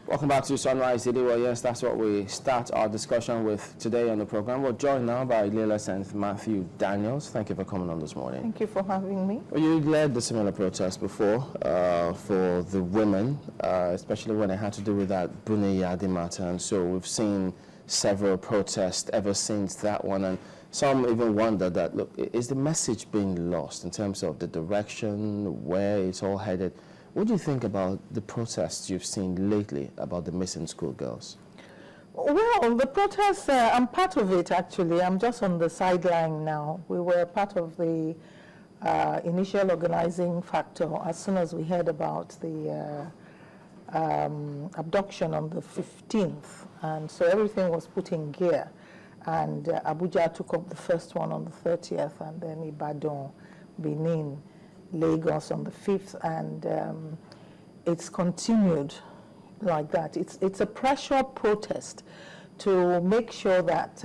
Welcome back to Sunrise Daily. Well, yes, that's what we start our discussion with today on the program. We're joined now by Laila St, Mathew Daniel. Thank you for coming on this morning. Thank you for having me. Well, you led the similar protest before for the women, especially when it had to do with that Buniyadi matter. And so we've seen several protests ever since that one. And some even wonder that, look, is the message being lost in terms of the direction, where it's all headed? What do you think about the protests you've seen lately about the missing schoolgirls? Well, the protests, I'm part of it actually. I'm just on the sideline now. We were part of the initial organizing factor as soon as we heard about the abduction on the 15th. And so everything was put in gear. And Abuja took up the first one on the 30th, and then Ibadan, Benin, Lagos on the 5th, and it's continued like that. It's a pressure protest to make sure that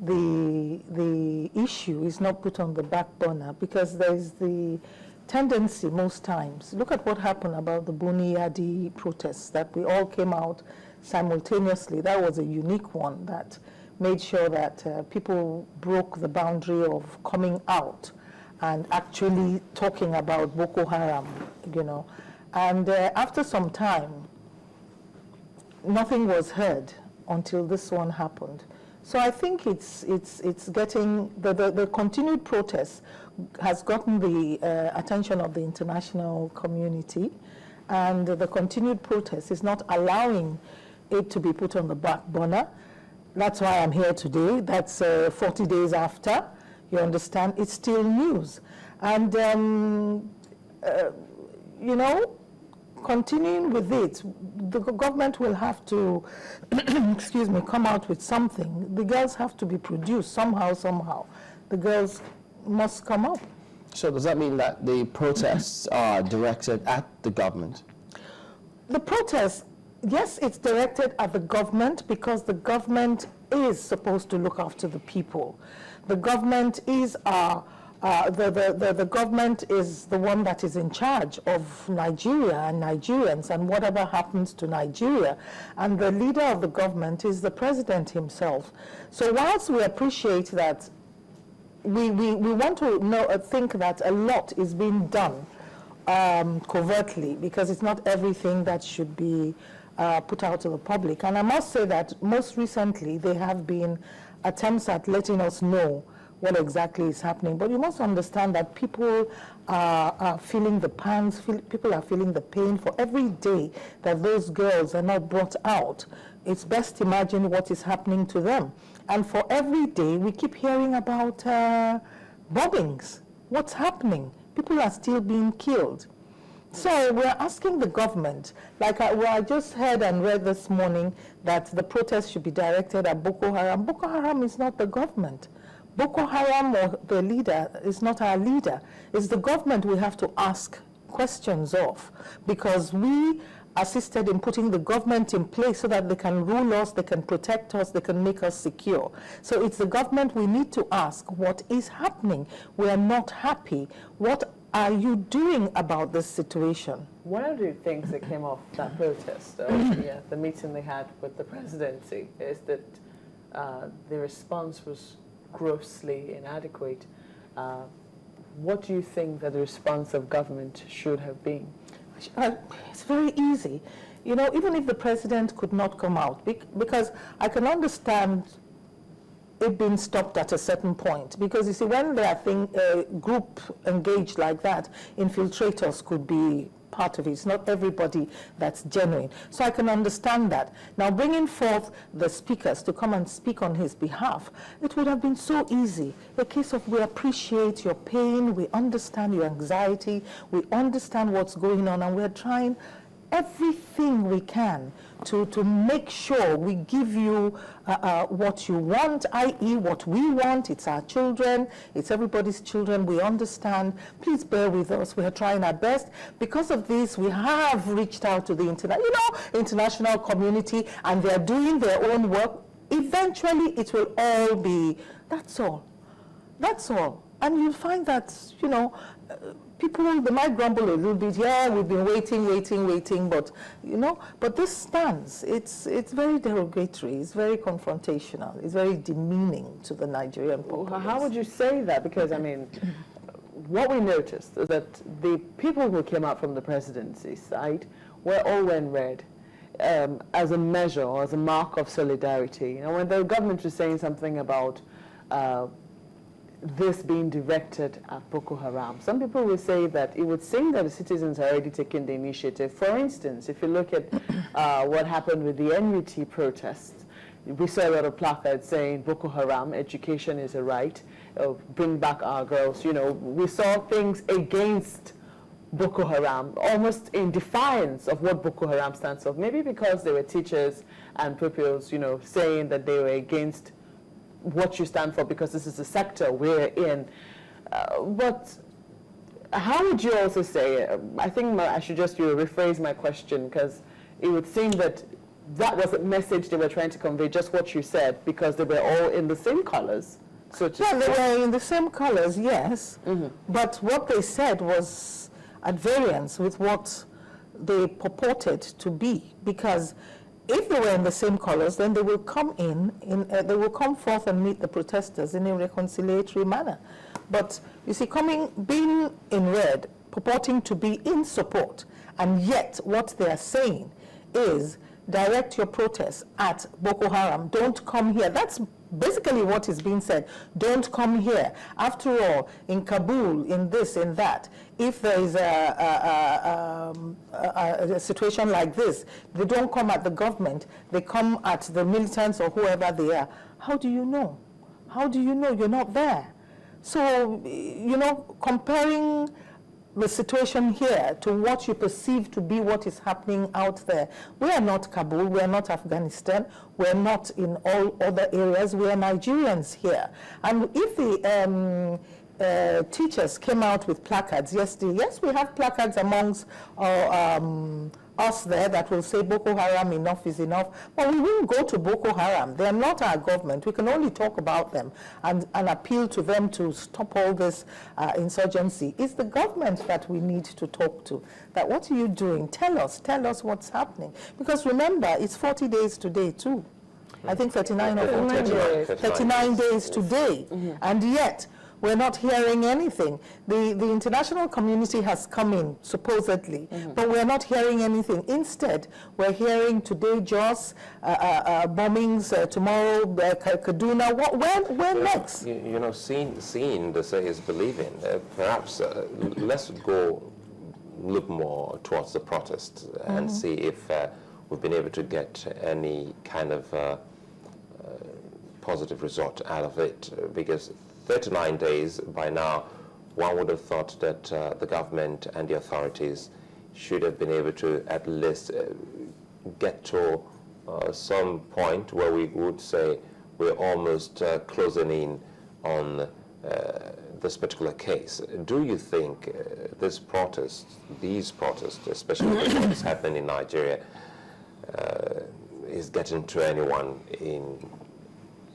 the issue is not put on the back burner, because there's the tendency most times. Look at what happened about the Buniyadi protests, that we all came out simultaneously. That was a unique one that made sure that people broke the boundary of coming out and actually talking about Boko Haram, you know. And after some time, nothing was heard until this one happened. So I think it's getting, the continued protest has gotten the attention of the international community, and the continued protest is not allowing it to be put on the back burner. That's why I'm here today. That's 40 days after. You understand? It's still news. And, you know, continuing with it, the government will have to, excuse me, come out with something. The girls have to be produced somehow. The girls must come up. So does that mean that the protests are directed at the government? The protests, yes, it's directed at the government, because the government is supposed to look after the people. The government is the government is the one that is in charge of Nigeria and Nigerians and whatever happens to Nigeria. And the leader of the government is the president himself. So whilst we appreciate that, we want to think that a lot is being done covertly, because it's not everything that should be put out to the public. And I must say that most recently there have been attempts at letting us know what exactly is happening. But you must understand that people are feeling the pangs, people are feeling the pain for every day that those girls are not brought out. It's best imagine what is happening to them. And for every day we keep hearing about bombings. What's happening? People are still being killed. So we're asking the government, like I just heard and read this morning, that the protest should be directed at Boko Haram. Boko Haram is not the government. Boko Haram, or the leader, is not our leader. It's the government we have to ask questions of, because we assisted in putting the government in place so that they can rule us, they can protect us, they can make us secure. So it's the government we need to ask, what is happening? We are not happy. What are you doing about this situation? One of the things that came off that protest, the meeting they had with the presidency, is that the response was grossly inadequate. What do you think that the response of government should have been? It's very easy. You know, even if the president could not come out, because I can understand it being stopped at a certain point, because you see, when there are group engaged like that, infiltrators could be part of it. It's not everybody that's genuine. So I can understand that. Now, bringing forth the speakers to come and speak on his behalf, it would have been so easy. A case of, we appreciate your pain, we understand your anxiety, we understand what's going on, and we're trying everything we can to make sure we give you what you want, i.e. what we want. It's our children, it's everybody's children, we understand. Please bear with us, we are trying our best. Because of this, we have reached out to the international community, and they're doing their own work. Eventually it will all be, that's all. And you'll find that, people, they might grumble a little bit, yeah, we've been waiting, but, but this stands. It's very derogatory, it's very confrontational, it's very demeaning to the Nigerian populace. How would you say that? Because, I mean, what we noticed is that the people who came out from the presidency side were all in red as a measure or as a mark of solidarity. When the government was saying something about this being directed at Boko Haram, some people will say that it would seem that the citizens are already taking the initiative. For instance, if you look at what happened with the NUT protests, we saw a lot of placards saying Boko Haram, education is a right, bring back our girls. We saw things against Boko Haram, almost in defiance of what Boko Haram stands for. Maybe because they were teachers and pupils, saying that they were against what you stand for because this is the sector we're in. But how would you also say, I think I should just rephrase my question, because it would seem that that was a message they were trying to convey, just what you said, because they were all in the same colors. So they were in the same colors, yes, but what they said was at variance with what they purported to be, because if they were in the same colors, then they will come they will come forth and meet the protesters in a reconciliatory manner. But you see, being in red, purporting to be in support, and yet what they are saying is direct your protests at Boko Haram. Don't come here. That's basically what is being said. Don't come here. After all, in Kabul, in this, in that, if there is a situation like this, they don't come at the government, they come at the militants or whoever they are. How do you know? How do you know? You're not there. So, comparing the situation here to what you perceive to be what is happening out there. We are not Kabul, we are not Afghanistan, we are not in all other areas, we are Nigerians here. And if the teachers came out with placards yesterday, yes, we have placards amongst us there that will say Boko Haram, enough is enough, but we won't go to Boko Haram. They are not our government. We can only talk about them and appeal to them to stop all this insurgency. It's the government that we need to talk to. That what are you doing? Tell us what's happening. Because remember, it's 40 days today too. I think 39 or 40 days. 39 days today. And yet, we're not hearing anything. The international community has come in, supposedly, but we're not hearing anything. Instead, we're hearing today Jos, bombings, tomorrow Kaduna. When next? Seeing the say is believing. Perhaps let's go look more towards the protest and see if we've been able to get any kind of positive result out of it, because 39 days by now, one would have thought that the government and the authorities should have been able to at least get to some point where we would say we're almost closing in on this particular case. Do you think these protests, especially the ones happening in Nigeria, is getting to anyone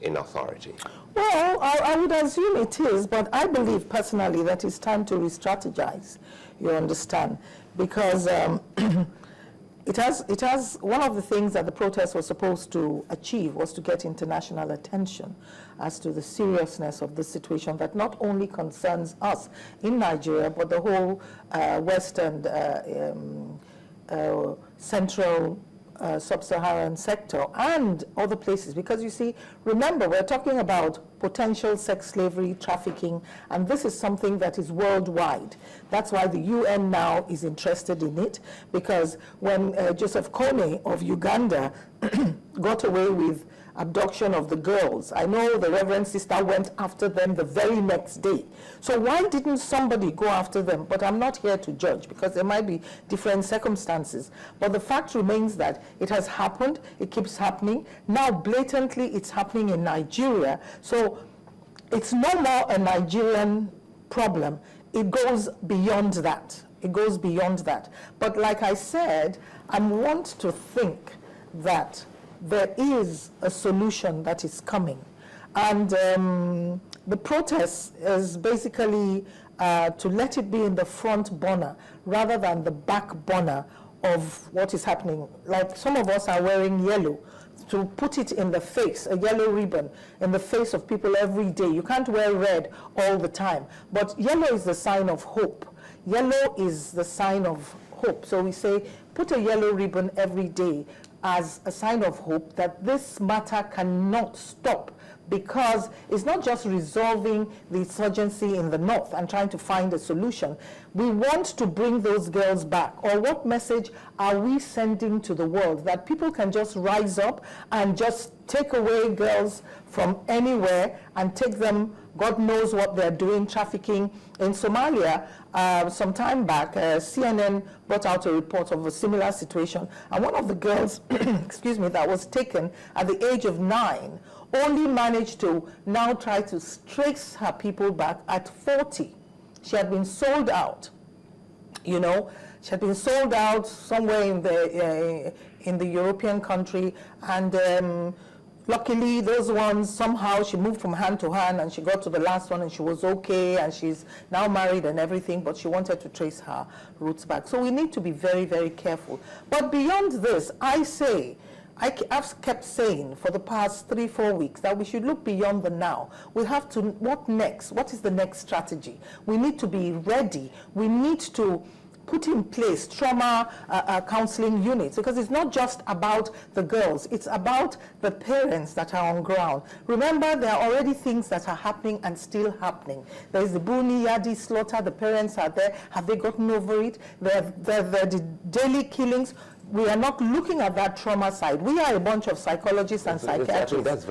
in authority? Well, I would assume it is, but I believe personally that it's time to re-strategize, you understand, because it has one of the things that the protest was supposed to achieve was to get international attention as to the seriousness of the situation that not only concerns us in Nigeria, but the whole West and Central Sub-Saharan sector and other places, because you see, remember, we're talking about potential sex slavery, trafficking, and this is something that is worldwide. That's why the UN now is interested in it, because when Joseph Kony of Uganda got away with abduction of the girls, I know the Reverend Sister went after them the very next day. So why didn't somebody go after them? But I'm not here to judge, because there might be different circumstances. But the fact remains that it has happened, it keeps happening. Now blatantly it's happening in Nigeria. So it's no more a Nigerian problem. It goes beyond that. It goes beyond that. But like I said, I want to think that there is a solution that is coming. And the protest is basically to let it be in the front burner rather than the back burner of what is happening. Like some of us are wearing yellow, to put it in the face, a yellow ribbon in the face of people every day. You can't wear red all the time, but yellow is the sign of hope. Yellow is the sign of hope. So we say, put a yellow ribbon every day as a sign of hope that this matter cannot stop, because it's not just resolving the insurgency in the north and trying to find a solution. We want to bring those girls back. Or what message are we sending to the world? That people can just rise up and just take away girls from anywhere and take them, God knows what they're doing, trafficking. In Somalia, some time back, CNN brought out a report of a similar situation. And one of the girls, excuse me, that was taken at the age of 9, only managed to now try to trace her people back at 40. She had been sold out, you know. She had been sold out somewhere in the European country, and luckily those ones, somehow she moved from hand to hand, and she got to the last one and she was okay, and she's now married and everything, but she wanted to trace her roots back. So we need to be very, very careful. But beyond this, I've kept saying for the past 3-4 weeks that we should look beyond the now. We have to, what next? What is the next strategy? We need to be ready. We need to put in place trauma counseling units, because it's not just about the girls, it's about the parents that are on ground. Remember, there are already things that are happening and still happening. There is the Buni Yadi slaughter, the parents are there. Have they gotten over it? The daily killings. We are not looking at that trauma side. We are a bunch of psychologists and psychiatrists.